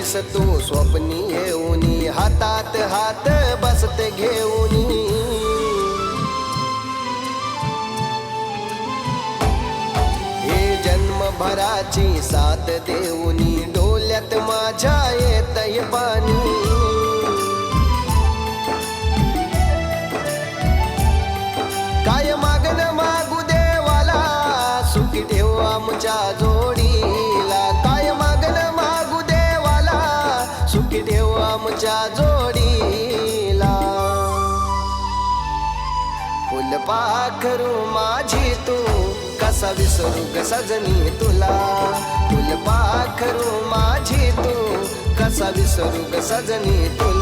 येईस तू स्वप्नी येऊनी, हातात हात बसते घेऊनी. हे जन्मभराची साथ देऊनी, डोल्यात माझ्या येतय पाणी. काय मागन मागू देवाला, सुखी ठेव आमच्या जोडीला. काय मागन मागू देवाला, सुखी ठेव आमच्या जोडीला. फुलपाखरू माझी तू, कसा विसरू ग सजनी तुला. फुलपाखरू माझी तू, कसा विसरू ग सजनी तुला.